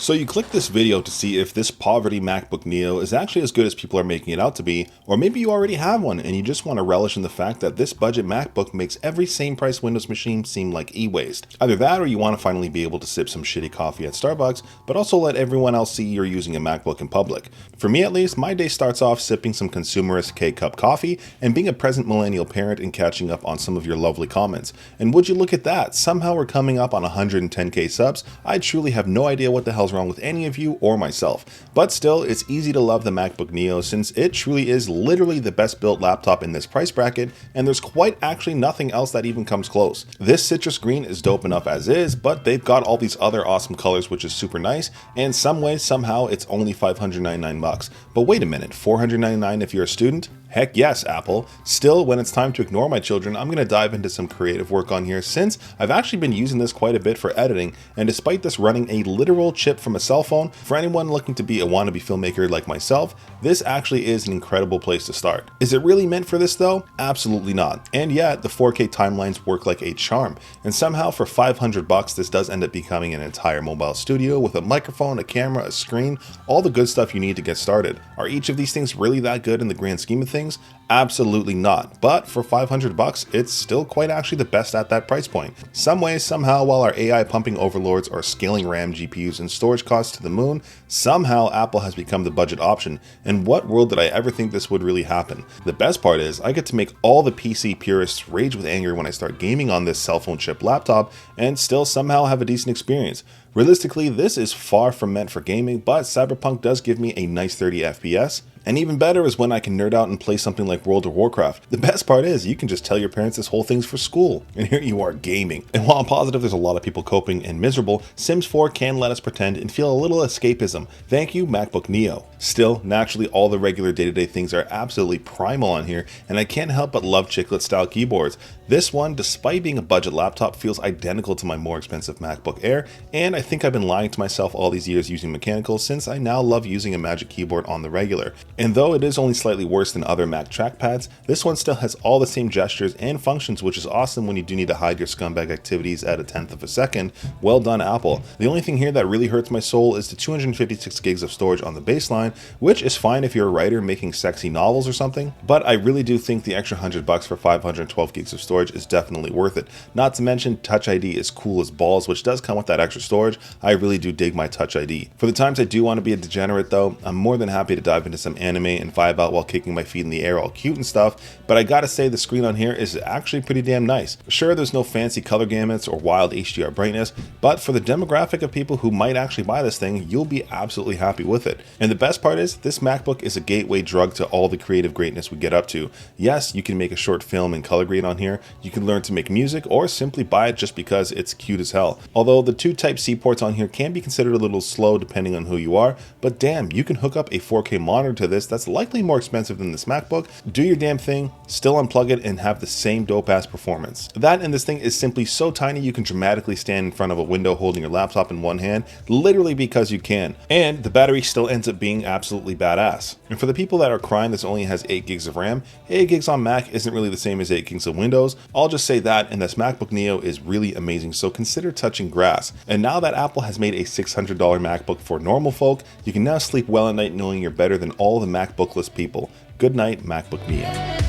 So you click this video to see if this poverty MacBook Neo is actually as good as people are making it out to be, or maybe you already have one and you just want to relish in the fact that this budget MacBook makes every same price Windows machine seem like e-waste. Either that or you want to finally be able to sip some shitty coffee at Starbucks, but also let everyone else see you're using a MacBook in public. For me at least, my day starts off sipping some consumerist K-cup coffee and being a present millennial parent and catching up on some of your lovely comments. And would you look at that, somehow we're coming up on 110k subs. I truly have no idea what the hell's wrong with any of you or myself, but still it's easy to love the MacBook Neo since it truly is literally the best built laptop in this price bracket, and there's quite actually nothing else that even comes close. This citrus green is dope enough as is, but they've got all these other awesome colors which is super nice, and some way somehow it's only $599. But wait a minute, $499 if you're a student? Heck yes, Apple. Still, when it's time to ignore my children, I'm going to dive into some creative work on here since I've actually been using this quite a bit for editing, and despite this running a literal chip from a cell phone, for anyone looking to be a wannabe filmmaker like myself, this actually is an incredible place to start. Is it really meant for this though? Absolutely not. And yet, the 4K timelines work like a charm, and somehow for $500 this does end up becoming an entire mobile studio with a microphone, a camera, a screen, all the good stuff you need to get started. Are each of these things really that good in the grand scheme of things? Absolutely not, but for $500 it's still quite actually the best at that price point. Some way, somehow, while our AI pumping overlords are scaling RAM, GPUs, and storage costs to the moon, somehow Apple has become the budget option. In what world did I ever think this would really happen? The best part is I get to make all the PC purists rage with anger when I start gaming on this cell phone chip laptop and still somehow have a decent experience. Realistically, this is far from meant for gaming, but Cyberpunk does give me a nice 30 FPS. And even better is when I can nerd out and play something like World of Warcraft. The best part is you can just tell your parents this whole thing's for school, and here you are gaming. And while I'm positive there's a lot of people coping and miserable, Sims 4 can let us pretend and feel a little escapism. Thank you, MacBook Neo. Still, naturally all the regular day-to-day things are absolutely primal on here, and I can't help but love chiclet style keyboards. This one, despite being a budget laptop, feels identical to my more expensive MacBook Air, and I think I've been lying to myself all these years using mechanical since I now love using a Magic Keyboard on the regular. And though it is only slightly worse than other Mac trackpads, this one still has all the same gestures and functions, which is awesome when you do need to hide your scumbag activities at a tenth of a second. Well done, Apple. The only thing here that really hurts my soul is the 256 gigs of storage on the baseline, which is fine if you're a writer making sexy novels or something, but I really do think the extra $100 for 512 gigs of storage is definitely worth it. Not to mention Touch ID is cool as balls, which does come with that extra storage. I really do dig my Touch ID. For the times I do want to be a degenerate though, I'm more than happy to dive into some anime and vibe out while kicking my feet in the air all cute and stuff, but I gotta say the screen on here is actually pretty damn nice. Sure, there's no fancy color gamuts or wild HDR brightness, but for the demographic of people who might actually buy this thing, you'll be absolutely happy with it. And the best part is, this MacBook is a gateway drug to all the creative greatness we get up to. Yes, you can make a short film in color grade on here, you can learn to make music, or simply buy it just because it's cute as hell. Although the two Type-C ports on here can be considered a little slow depending on who you are, but damn, you can hook up a 4K monitor to this that's likely more expensive than this MacBook, do your damn thing, still unplug it, and have the same dope ass performance. That and this thing is simply so tiny you can dramatically stand in front of a window holding your laptop in one hand, literally because you can. And the battery still ends up being absolutely badass. And for the people that are crying this only has 8 gigs of RAM, 8 gigs on Mac isn't really the same as 8 gigs of Windows. I'll just say that, and this MacBook Neo is really amazing, so consider touching grass. And now that Apple has made a $600 MacBook for normal folk, you can now sleep well at night knowing you're better than all the MacBookless people. Good night, MacBook Neo.